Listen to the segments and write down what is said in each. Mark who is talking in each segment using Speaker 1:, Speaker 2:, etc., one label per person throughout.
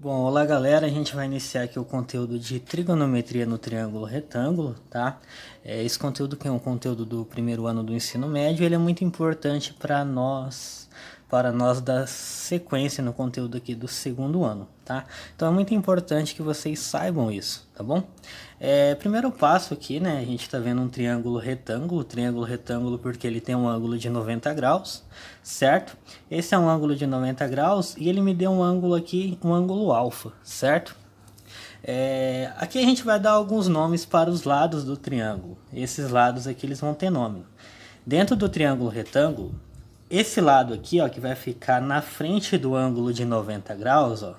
Speaker 1: Bom, olá galera, a gente vai iniciar aqui o conteúdo de trigonometria no triângulo retângulo, tá? Esse conteúdo que é um conteúdo do primeiro ano do ensino médio, ele é muito importante para nós dar sequência no conteúdo aqui do segundo ano, tá? Então é muito importante que vocês saibam isso, tá bom? Primeiro passo aqui, né, a gente está vendo um triângulo retângulo porque ele tem um ângulo de 90 graus, certo? Esse é um ângulo de 90 graus e ele me deu um ângulo aqui, um ângulo alfa, certo? Aqui a gente vai dar alguns nomes para os lados do triângulo. Esses lados aqui eles vão ter nome. Dentro do triângulo retângulo, esse lado aqui, ó, que vai ficar na frente do ângulo de 90 graus, ó.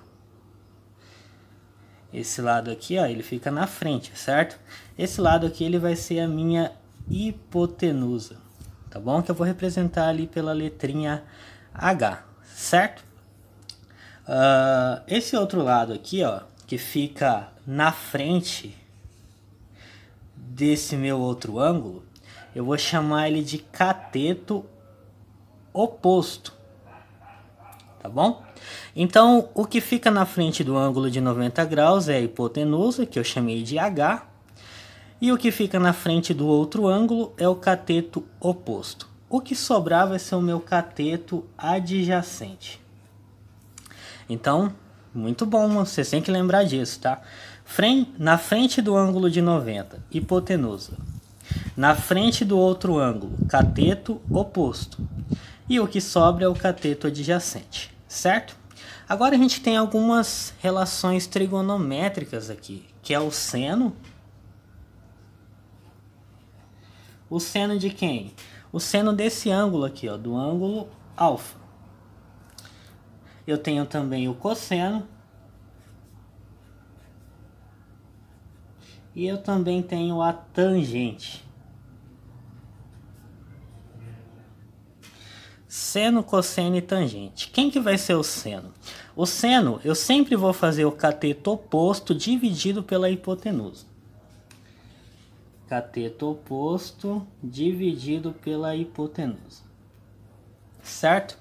Speaker 1: Esse lado aqui, ó, ele fica na frente, certo? Esse lado aqui, ele vai ser a minha hipotenusa, tá bom? Que eu vou representar ali pela letrinha H, certo? Esse outro lado aqui, ó, que fica na frente desse meu outro ângulo, eu vou chamar ele de cateto oposto, tá bom? Então, o que fica na frente do ângulo de 90 graus é a hipotenusa, que eu chamei de H, e o que fica na frente do outro ângulo é o cateto oposto. O que sobrar vai ser o meu cateto adjacente. Então, muito bom, vocês têm que lembrar disso, tá? Na frente do ângulo de 90, hipotenusa. Na frente do outro ângulo, cateto oposto. E o que sobra é o cateto adjacente, certo? Agora a gente tem algumas relações trigonométricas aqui, que é o seno. O seno de quem? O seno desse ângulo aqui, ó, do ângulo alfa. Eu tenho também o cosseno. E eu também tenho a tangente. Seno, cosseno e tangente. Quem que vai ser o seno? O seno, eu sempre vou fazer o cateto oposto dividido pela hipotenusa. Cateto oposto dividido pela hipotenusa. Certo?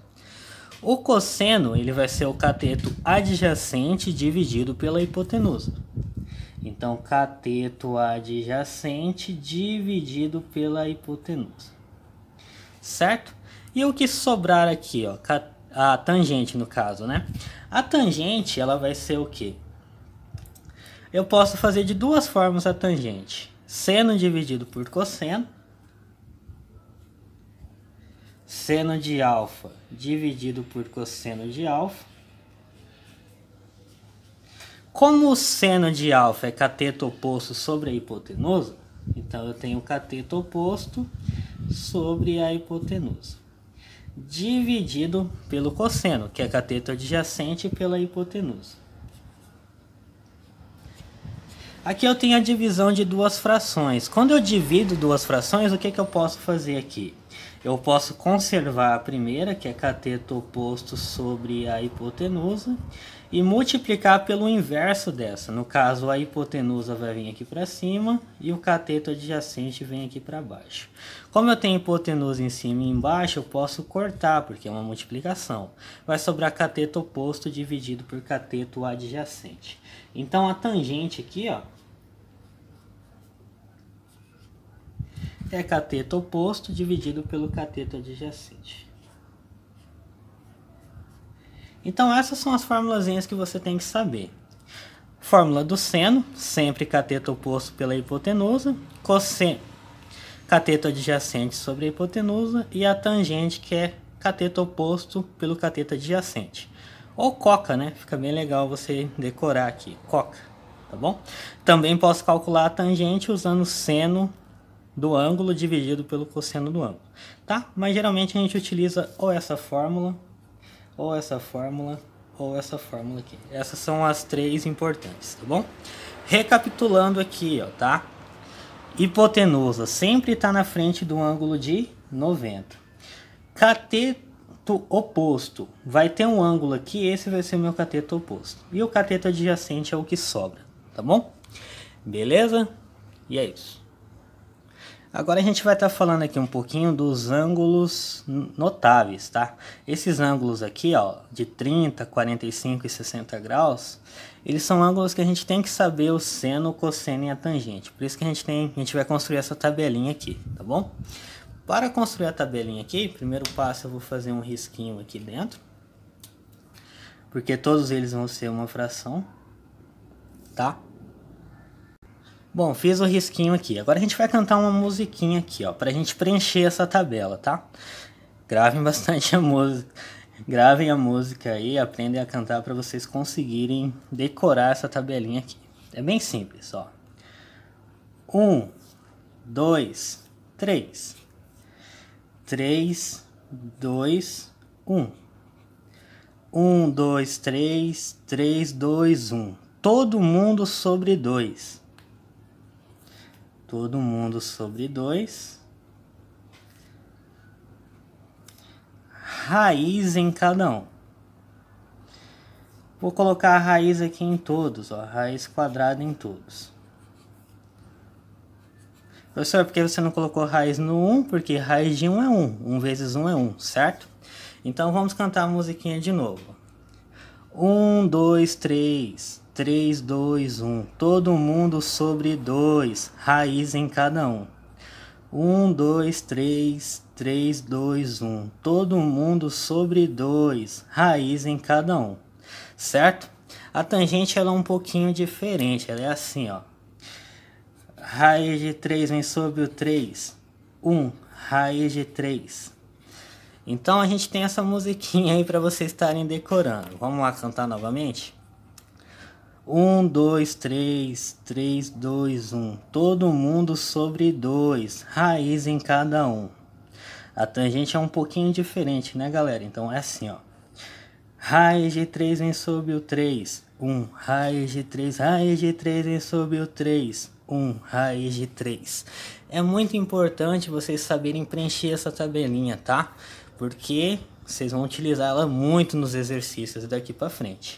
Speaker 1: O cosseno, ele vai ser o cateto adjacente dividido pela hipotenusa. Então, cateto adjacente dividido pela hipotenusa. Certo? E o que sobrar aqui, ó, a tangente no caso, né? A tangente, ela vai ser o quê? Eu posso fazer de duas formas a tangente. Seno dividido por cosseno. Seno de alfa dividido por cosseno de alfa. Como o seno de alfa é cateto oposto sobre a hipotenusa, então eu tenho o cateto oposto sobre a hipotenusa, dividido pelo cosseno, que é cateto adjacente pela hipotenusa. Aqui eu tenho a divisão de duas frações. Quando eu divido duas frações, o que eu posso fazer aqui? Eu posso conservar a primeira, que é cateto oposto sobre a hipotenusa, e multiplicar pelo inverso dessa. No caso, a hipotenusa vai vir aqui para cima e o cateto adjacente vem aqui para baixo. Como eu tenho hipotenusa em cima e embaixo, eu posso cortar, porque é uma multiplicação. Vai sobrar cateto oposto dividido por cateto adjacente. Então, a tangente aqui, ó, é cateto oposto dividido pelo cateto adjacente. Então essas são as formulazinhas que você tem que saber. Fórmula do seno, sempre cateto oposto pela hipotenusa, cosseno, cateto adjacente sobre a hipotenusa, e a tangente, que é cateto oposto pelo cateto adjacente. Ou coca, né? Fica bem legal você decorar aqui, coca, tá bom? Também posso calcular a tangente usando o seno do ângulo dividido pelo cosseno do ângulo, tá? Mas geralmente a gente utiliza ou essa fórmula, ou essa fórmula, ou essa fórmula aqui. Essas são as três importantes, tá bom? Recapitulando aqui, ó, tá? Hipotenusa sempre está na frente do ângulo de 90. Cateto oposto vai ter um ângulo aqui, esse vai ser o meu cateto oposto. E o cateto adjacente é o que sobra, tá bom? Beleza? E é isso. Agora a gente vai estar falando aqui um pouquinho dos ângulos notáveis, tá? Esses ângulos aqui, ó, de 30, 45 e 60 graus, eles são ângulos que a gente tem que saber o seno, o cosseno e a tangente. Por isso que a gente vai construir essa tabelinha aqui, tá bom? Para construir a tabelinha aqui, primeiro passo eu vou fazer um risquinho aqui dentro, porque todos eles vão ser uma fração, tá? Bom, fiz o risquinho aqui. Agora a gente vai cantar uma musiquinha aqui, ó, pra gente preencher essa tabela, tá? Gravem bastante a música. Gravem a música aí, aprendem a cantar para vocês conseguirem decorar essa tabelinha aqui. É bem simples, ó. 1, 2, 3. 3, 2, 1. 1, 2, 3, 3, 2, 1. Todo mundo sobre 2. Todo mundo sobre 2. Raiz em cada um. Vou colocar a raiz aqui em todos, ó. Raiz quadrada em todos. Professor, por que você não colocou raiz no 1? Porque raiz de 1 é 1. 1 vezes 1 é 1, certo? Então vamos cantar a musiquinha de novo. 1, 2, 3. 3, 2, 1. Todo mundo sobre 2. Raiz em cada um. 1, 2, 3. 3, 2, 1. Todo mundo sobre 2. Raiz em cada um. Certo? A tangente ela é um pouquinho diferente. Ela é assim, ó. Raiz de 3 vem sobre o 3. 1. Raiz de 3. Então a gente tem essa musiquinha aí para vocês estarem decorando. Vamos lá cantar novamente? 1, 2, 3, 3, 2, 1. Todo mundo sobre 2. Raiz em cada um. A tangente é um pouquinho diferente, né, galera? Então é assim, ó. Raiz de 3 vem sobre o 3. 1. Raiz de 3. Raiz de 3 vem sobre o 3. 1. Raiz de 3. É muito importante vocês saberem preencher essa tabelinha, tá? Porque vocês vão utilizar ela muito nos exercícios daqui para frente.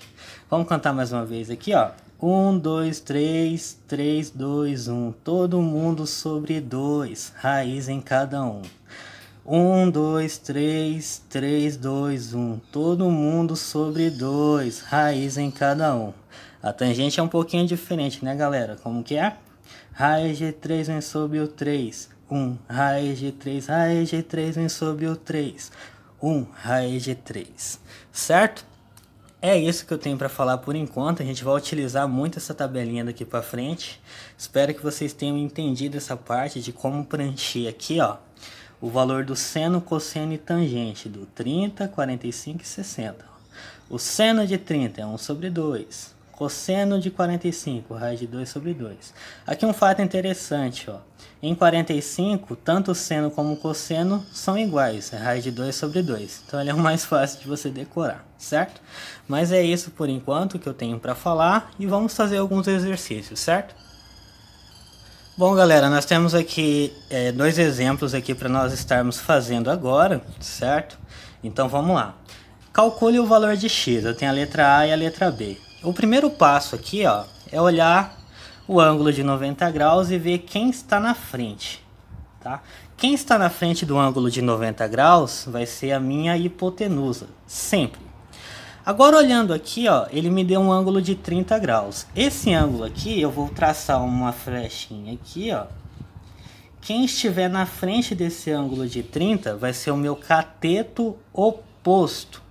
Speaker 1: Vamos cantar mais uma vez aqui, ó. 1, 2, 3, 3, 2, 1. Todo mundo sobre 2. Raiz em cada um. 1, 2, 3, 3, 2, 1. Todo mundo sobre 2. Raiz em cada um. A tangente é um pouquinho diferente, né, galera? Como que é? Raiz de 3 vem sobre o 3. 1. Raiz de 3. Raiz de 3 vem sobre o 3. 1. Raiz de 3. Certo? É isso que eu tenho para falar por enquanto. A gente vai utilizar muito essa tabelinha daqui para frente. Espero que vocês tenham entendido essa parte de como preencher aqui, ó, o valor do seno, cosseno e tangente do 30, 45 e 60. O seno de 30 é 1 sobre 2. Cosseno de 45, raiz de 2 sobre 2. Aqui um fato interessante, ó. Em 45, tanto o seno como o cosseno são iguais, é raiz de 2 sobre 2. Então ele é o mais fácil de você decorar, certo? Mas é isso por enquanto que eu tenho para falar e vamos fazer alguns exercícios, certo? Bom, galera, nós temos aqui dois exemplos aqui para nós estarmos fazendo agora, certo? Então vamos lá. Calcule o valor de x, eu tenho a letra A e a letra B. O primeiro passo aqui, ó, é olhar o ângulo de 90 graus e ver quem está na frente, tá? Quem está na frente do ângulo de 90 graus vai ser a minha hipotenusa, sempre. Agora olhando aqui, ó, ele me deu um ângulo de 30 graus. Esse ângulo aqui, eu vou traçar uma flechinha aqui, ó. Quem estiver na frente desse ângulo de 30 vai ser o meu cateto oposto.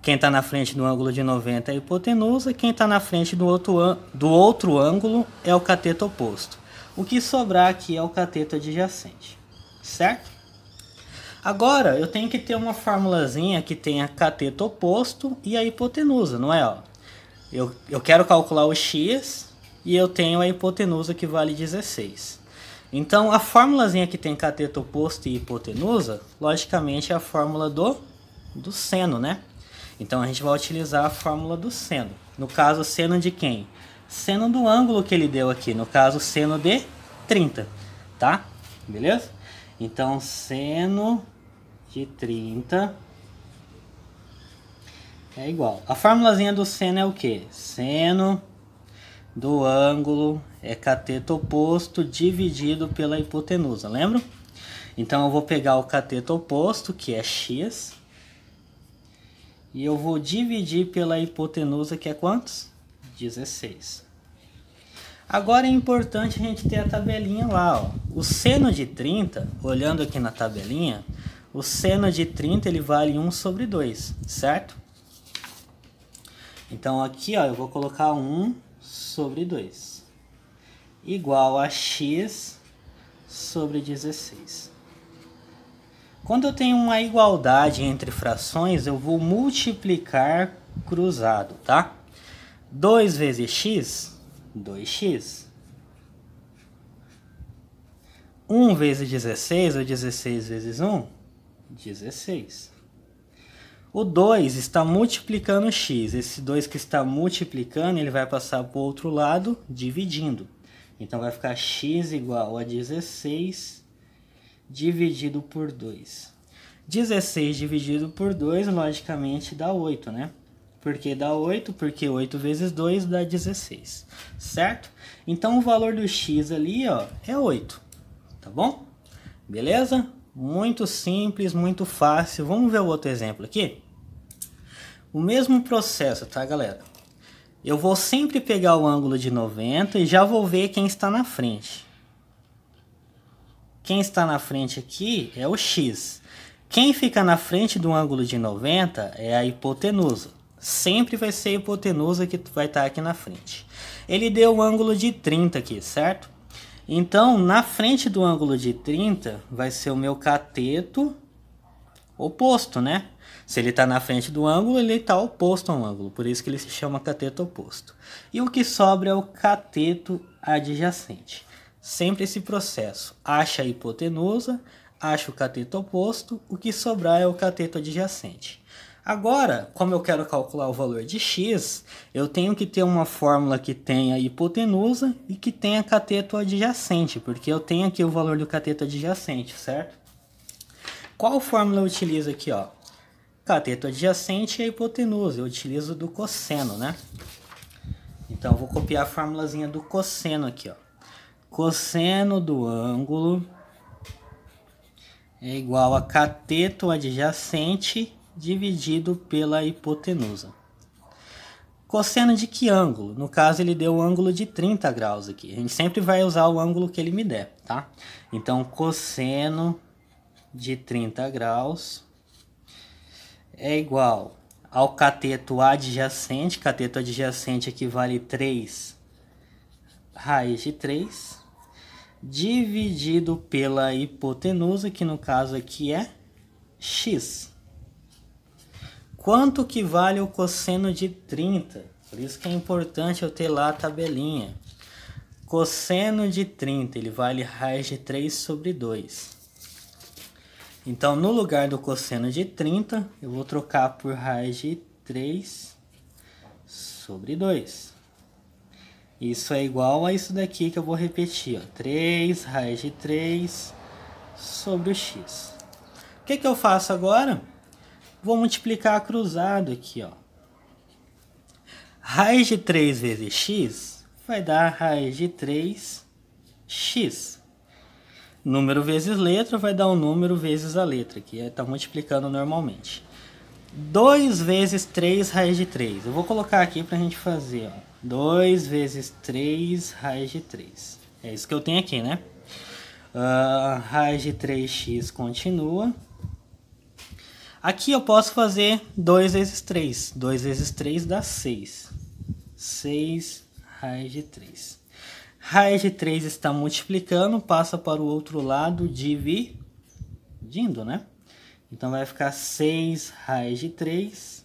Speaker 1: Quem está na frente do ângulo de 90 é a hipotenusa, quem está na frente do outro ângulo é o cateto oposto. O que sobrar aqui é o cateto adjacente, certo? Agora eu tenho que ter uma formulazinha que tenha cateto oposto e a hipotenusa, não é? Ó, eu quero calcular o x e eu tenho a hipotenusa que vale 16. Então a formulazinha que tem cateto oposto e hipotenusa, logicamente é a fórmula do seno, né? Então a gente vai utilizar a fórmula do seno. No caso, seno de quem? Seno do ângulo que ele deu aqui. No caso, seno de 30. Tá? Beleza? Então, seno de 30 é igual. A formulazinha do seno é o quê? Seno do ângulo é cateto oposto dividido pela hipotenusa, lembra? Então eu vou pegar o cateto oposto, que é x, e eu vou dividir pela hipotenusa, que é quantos? 16. Agora é importante a gente ter a tabelinha lá, ó. O seno de 30, olhando aqui na tabelinha, o seno de 30 ele vale 1 sobre 2, certo? Então aqui, ó, eu vou colocar 1 sobre 2, igual a x sobre 16. Quando eu tenho uma igualdade entre frações, eu vou multiplicar cruzado, tá? 2 vezes x, 2x. 1 vezes 16, ou 16 vezes 1, 16. O 2 está multiplicando x. Esse 2 que está multiplicando, ele vai passar para o outro lado, dividindo. Então vai ficar x igual a 16 dividido por 2. 16 dividido por 2, logicamente, dá 8, né? Por que dá 8? Porque 8 vezes 2 dá 16, certo? Então o valor do x ali, ó, é 8, tá bom? Beleza? Muito simples, muito fácil. Vamos ver o outro exemplo aqui? O mesmo processo, tá, galera? Eu vou sempre pegar o ângulo de 90 e já vou ver quem está na frente. Quem está na frente aqui é o x. Quem fica na frente do ângulo de 90 é a hipotenusa. Sempre vai ser a hipotenusa que vai estar aqui na frente. Ele deu o ângulo de 30 aqui, certo? Então, na frente do ângulo de 30 vai ser o meu cateto oposto, né? Se ele está na frente do ângulo, ele está oposto ao ângulo. Por isso que ele se chama cateto oposto. E o que sobra é o cateto adjacente. Sempre esse processo. Acha a hipotenusa, acha o cateto oposto, o que sobrar é o cateto adjacente. Agora, como eu quero calcular o valor de x, eu tenho que ter uma fórmula que tenha hipotenusa e que tenha cateto adjacente, porque eu tenho aqui o valor do cateto adjacente, certo? Qual fórmula eu utilizo aqui, ó? Cateto adjacente e a hipotenusa, eu utilizo do cosseno, né? Então, eu vou copiar a formulazinha do cosseno aqui, ó. Cosseno do ângulo é igual a cateto adjacente dividido pela hipotenusa. Cosseno de que ângulo? No caso, ele deu o ângulo de 30 graus aqui. A gente sempre vai usar o ângulo que ele me der, tá? Então, cosseno de 30 graus é igual ao cateto adjacente. Cateto adjacente equivale a 3 raiz de 3, dividido pela hipotenusa, que no caso aqui é x. Quanto que vale o cosseno de 30? Por isso que é importante eu ter lá a tabelinha. Cosseno de 30, ele vale raiz de 3 sobre 2. Então, no lugar do cosseno de 30, eu vou trocar por raiz de 3 sobre 2. Isso é igual a isso daqui que eu vou repetir, ó. 3 raiz de 3 sobre o x. O que eu faço agora? Vou multiplicar cruzado aqui, ó. Raiz de 3 vezes x vai dar raiz de 3x. Número vezes letra vai dar um número vezes a letra, que está multiplicando normalmente. 2 vezes 3 raiz de 3. Eu vou colocar aqui para a gente fazer, ó. 2 vezes 3 raiz de 3. É isso que eu tenho aqui, né? Raiz de 3x continua. Aqui eu posso fazer 2 vezes 3. 2 vezes 3 dá 6. 6 raiz de 3. Raiz de 3 está multiplicando, passa para o outro lado dividindo, né? Então vai ficar 6 raiz de 3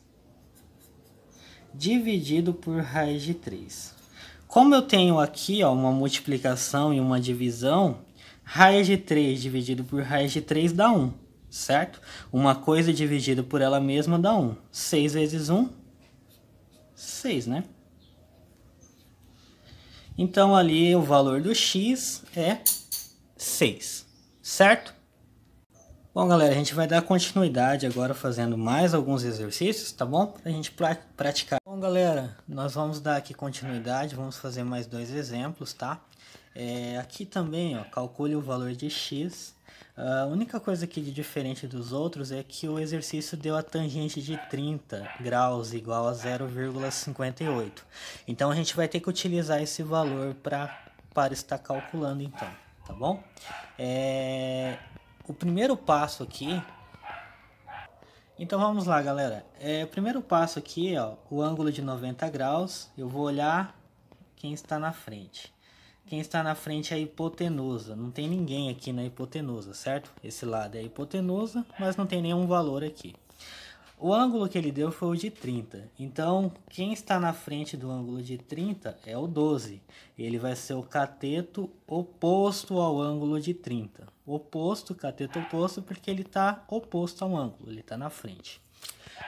Speaker 1: dividido por raiz de 3. Como eu tenho aqui, ó, uma multiplicação e uma divisão, raiz de 3 dividido por raiz de 3 dá 1, certo? Uma coisa dividida por ela mesma dá 1. 6 vezes 1, 6, né? Então ali o valor do x é 6, certo? Bom, galera, a gente vai dar continuidade agora fazendo mais alguns exercícios, tá bom? Pra gente praticar. Bom, galera, nós vamos dar aqui continuidade, vamos fazer mais dois exemplos, tá? Aqui também, ó, calcule o valor de x. A única coisa aqui de diferente dos outros é que o exercício deu a tangente de 30 graus igual a 0,58. Então, a gente vai ter que utilizar esse valor para estar calculando, então, tá bom? O primeiro passo aqui... Então, vamos lá, galera. O primeiro passo aqui, ó, o ângulo de 90 graus, eu vou olhar quem está na frente. Quem está na frente é a hipotenusa. Não tem ninguém aqui na hipotenusa, certo? Esse lado é a hipotenusa, mas não tem nenhum valor aqui. O ângulo que ele deu foi o de 30. Então, quem está na frente do ângulo de 30 é o 12. Ele vai ser o cateto oposto ao ângulo de 30. Oposto, cateto oposto, porque ele está oposto ao ângulo, ele está na frente.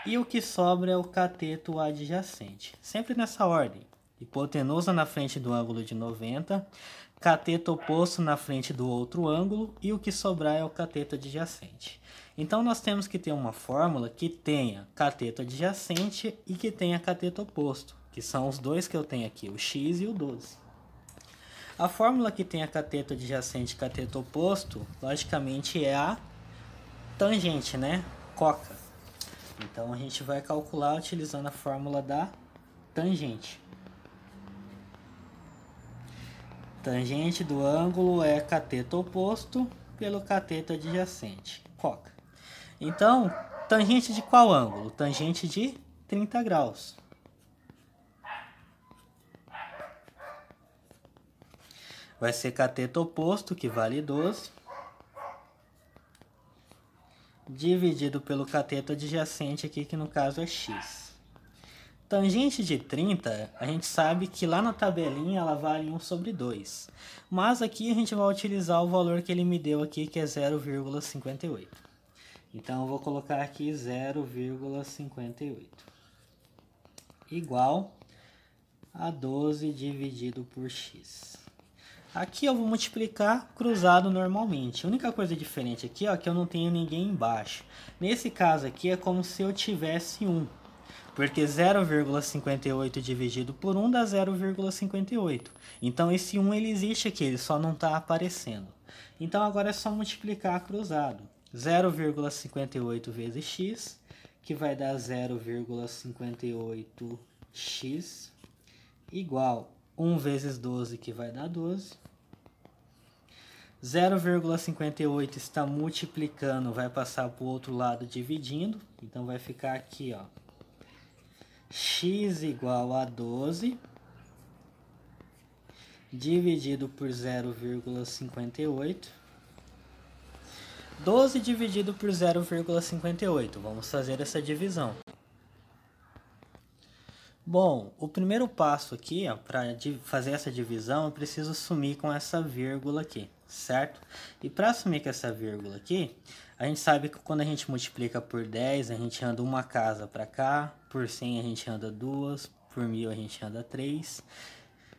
Speaker 1: E o que sobra é o cateto adjacente. Sempre nessa ordem. Hipotenusa na frente do ângulo de 90, cateto oposto na frente do outro ângulo e o que sobrar é o cateto adjacente. Então, nós temos que ter uma fórmula que tenha cateto adjacente e que tenha cateto oposto, que são os dois que eu tenho aqui, o x e o 12. A fórmula que tenha cateto adjacente e cateto oposto, logicamente, é a tangente, né? Coca. Então, a gente vai calcular utilizando a fórmula da tangente. Tangente do ângulo é cateto oposto pelo cateto adjacente, coca. Então, tangente de qual ângulo? Tangente de 30 graus. Vai ser cateto oposto, que vale 12, dividido pelo cateto adjacente aqui, que no caso é x. Tangente de 30, a gente sabe que lá na tabelinha ela vale 1 sobre 2. Mas aqui a gente vai utilizar o valor que ele me deu aqui, que é 0,58. Então, eu vou colocar aqui 0,58 igual a 12 dividido por x. Aqui eu vou multiplicar cruzado normalmente. A única coisa diferente aqui é que eu não tenho ninguém embaixo. Nesse caso aqui é como se eu tivesse 1. Porque 0,58 dividido por 1 dá 0,58. Então esse 1 ele existe aqui, ele só não está aparecendo. Então agora é só multiplicar cruzado. 0,58 vezes x, que vai dar 0,58x, igual 1 vezes 12, que vai dar 12. 0,58 está multiplicando, vai passar para o outro lado dividindo. Então vai ficar aqui, ó, x igual a 12 dividido por 0,58. 12 dividido por 0,58. Vamos fazer essa divisão. Bom, o primeiro passo aqui, para fazer essa divisão, eu preciso sumir com essa vírgula aqui, certo? E para sumir com essa vírgula aqui, a gente sabe que quando a gente multiplica por 10, a gente anda uma casa para cá, por 100 a gente anda 2, por 1000 a gente anda 3,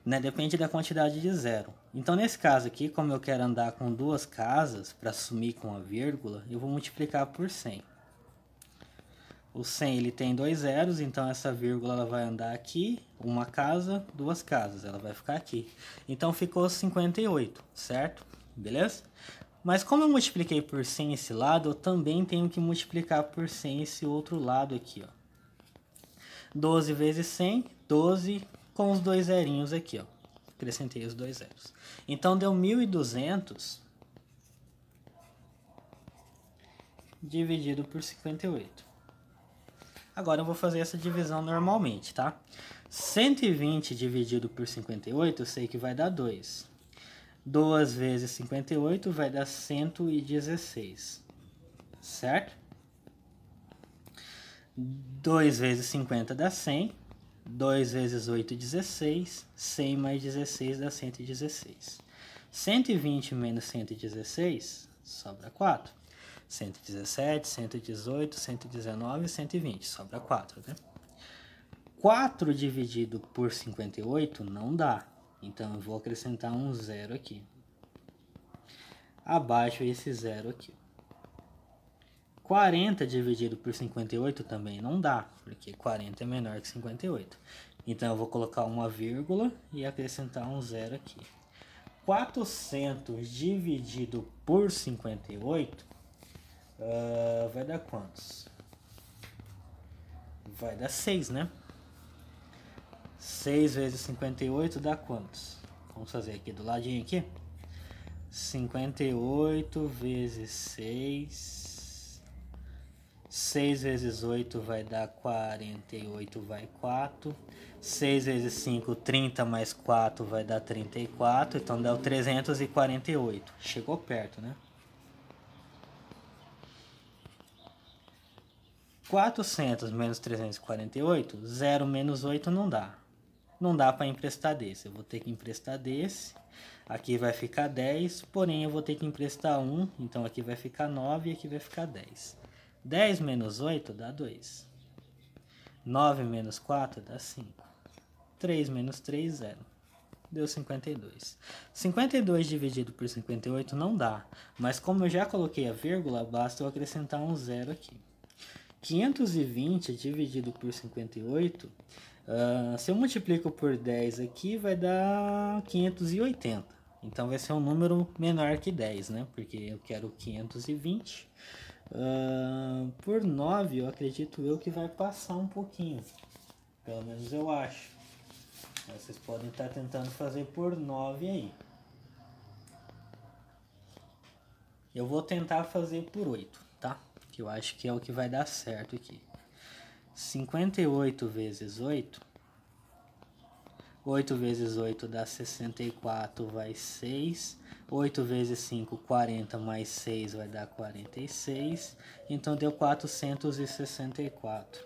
Speaker 1: né? Depende da quantidade de zero. Então, nesse caso aqui, como eu quero andar com duas casas, para sumir com a vírgula, eu vou multiplicar por 100. O 100 ele tem dois zeros, então essa vírgula ela vai andar aqui, uma casa, duas casas, ela vai ficar aqui. Então ficou 58, certo? Beleza? Mas como eu multipliquei por 100 esse lado, eu também tenho que multiplicar por 100 esse outro lado aqui, ó. 12 vezes 100, 12 com os dois zerinhos aqui, ó. Acrescentei os dois zeros. Então deu 1.200 dividido por 58. Agora eu vou fazer essa divisão normalmente, tá? 120 dividido por 58, eu sei que vai dar 2. 2 vezes 58 vai dar 116, certo? 2 vezes 50 dá 100. 2 vezes 8, 16. 100 mais 16 dá 116. 120 menos 116, sobra 4. 117, 118, 119 e 120, sobra 4, né? 4 dividido por 58 não dá, então eu vou acrescentar um zero aqui. Abaixo esse zero aqui. 40 dividido por 58 também não dá, porque 40 é menor que 58. Então eu vou colocar uma vírgula e acrescentar um zero aqui. 400 dividido por 58 vai dar quantos? Vai dar 6, né? 6 vezes 58 dá quantos? Vamos fazer aqui do ladinho aqui. 58 vezes 6. 6 vezes 8 vai dar 48, vai 4. 6 vezes 5, 30 mais 4 vai dar 34. Então dá o 348. Chegou perto, né? 400 menos 348, 0 menos 8 não dá. Não dá para emprestar desse. Eu vou ter que emprestar desse. Aqui vai ficar 10, porém eu vou ter que emprestar 1. Então aqui vai ficar 9 e aqui vai ficar 10. 10 menos 8 dá 2. 9 menos 4 dá 5. 3 menos 3, 0. Deu 52. 52 dividido por 58 não dá. Mas como eu já coloquei a vírgula, basta eu acrescentar um 0 aqui. 520 dividido por 58, se eu multiplico por 10 aqui, vai dar 580. Então vai ser um número menor que 10, né? Porque eu quero 520. Por 9, eu acredito eu que vai passar um pouquinho. Pelo menos eu acho. Vocês podem estar tentando fazer por 9 aí. Eu vou tentar fazer por 8, tá? Que eu acho que é o que vai dar certo aqui. 58 vezes 8. 8 vezes 8 dá 64, vai 6. 8 vezes 5, 40 mais 6 vai dar 46. Então deu 464.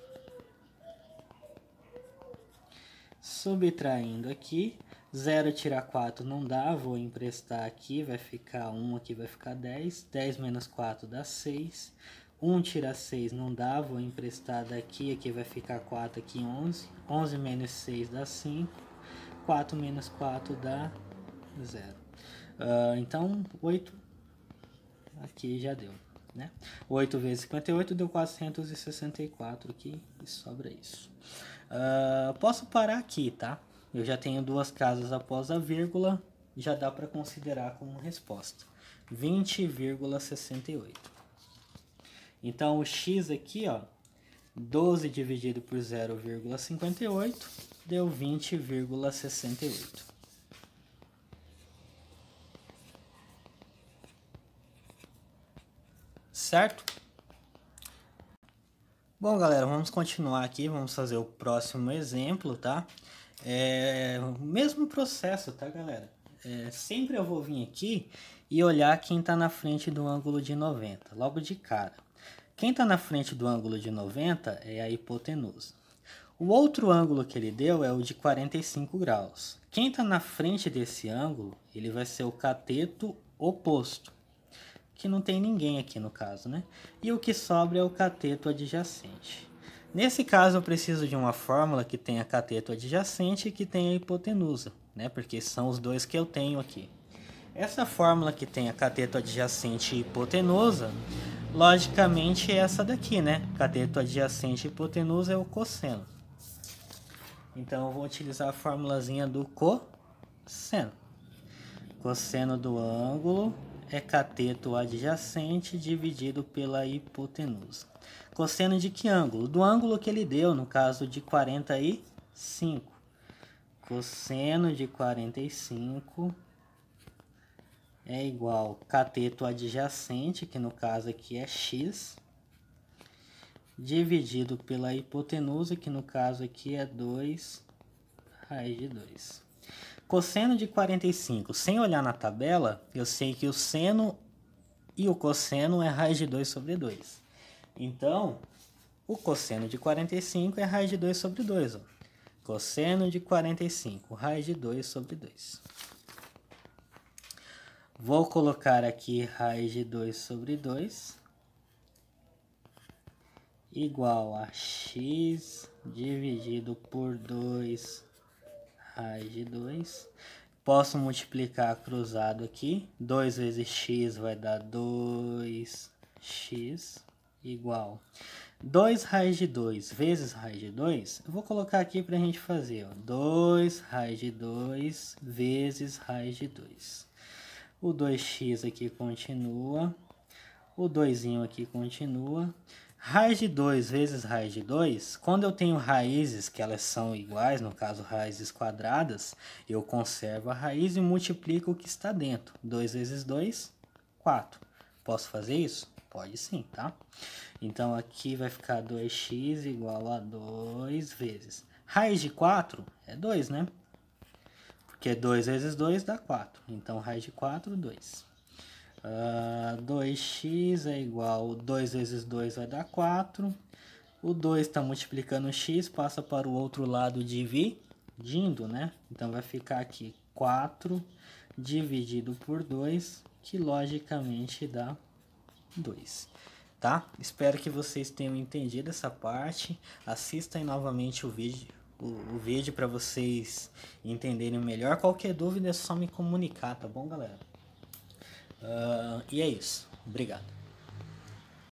Speaker 1: Subtraindo aqui, 0 tirar 4 não dá, vou emprestar aqui, vai ficar 1, aqui vai ficar 10. 10 menos 4 dá 6. 1 tira 6 não dá, vou emprestar daqui, aqui vai ficar 4, aqui 11. 11 menos 6 dá 5. 4 menos 4 dá 0. Então, 8 aqui já deu, né? 8 vezes 58 deu 464 aqui e sobra isso. Posso parar aqui, tá? Eu já tenho duas casas após a vírgula, já dá para considerar como resposta. 20,68. Então, o x aqui, ó, 12 dividido por 0,58 deu 20,68. Certo? Bom, galera, vamos continuar aqui, vamos fazer o próximo exemplo, tá? O mesmo processo, tá, galera? Sempre eu vou vir aqui e olhar quem está na frente do ângulo de 90, logo de cara. Quem está na frente do ângulo de 90 é a hipotenusa. O outro ângulo que ele deu é o de 45 graus. Quem está na frente desse ângulo, ele vai ser o cateto oposto, que não tem ninguém aqui no caso, né? E o que sobra é o cateto adjacente. Nesse caso eu preciso de uma fórmula que tenha cateto adjacente e que tenha hipotenusa, né? Porque são os dois que eu tenho aqui. Essa fórmula que tem a cateto adjacente e hipotenusa, logicamente é essa daqui, né? Cateto adjacente e hipotenusa é o cosseno. Então eu vou utilizar a formulazinha do cosseno. Cosseno do ângulo é cateto adjacente dividido pela hipotenusa. Cosseno de que ângulo? Do ângulo que ele deu, no caso de 45. Cosseno de 45 é igual cateto adjacente, que no caso aqui é x, dividido pela hipotenusa, que no caso aqui é 2 raiz de 2. Cosseno de 45, sem olhar na tabela, eu sei que o seno e o cosseno é raiz de 2 sobre 2. Então, o cosseno de 45 é raiz de 2 sobre 2. Ó. Cosseno de 45, raiz de 2 sobre 2. Vou colocar aqui raiz de 2 sobre 2 igual a x dividido por 2 raiz de 2. Posso multiplicar cruzado aqui. 2 vezes x vai dar 2x igual 2 raiz de 2 vezes raiz de 2, eu vou colocar aqui para a gente fazer, ó, 2 raiz de 2 vezes raiz de 2. O 2x aqui continua, o 2 aqui continua. Raiz de 2 vezes raiz de 2, quando eu tenho raízes que elas são iguais, no caso raízes quadradas, eu conservo a raiz e multiplico o que está dentro. 2 vezes 2, 4. Posso fazer isso? Pode sim, tá? Então aqui vai ficar 2x igual a 2 vezes. Raiz de 4 é 2, né? Porque 2 vezes 2 dá 4. Então raiz de 4, 2. 2x é igual, 2 vezes 2 vai dar 4. O 2 está multiplicando x, passa para o outro lado dividindo, né? Então vai ficar aqui 4 dividido por 2, que logicamente dá 2. Tá? Espero que vocês tenham entendido essa parte. Assistam novamente o vídeo para vocês entenderem melhor. Qualquer dúvida é só me comunicar, tá bom, galera? E é isso. Obrigado.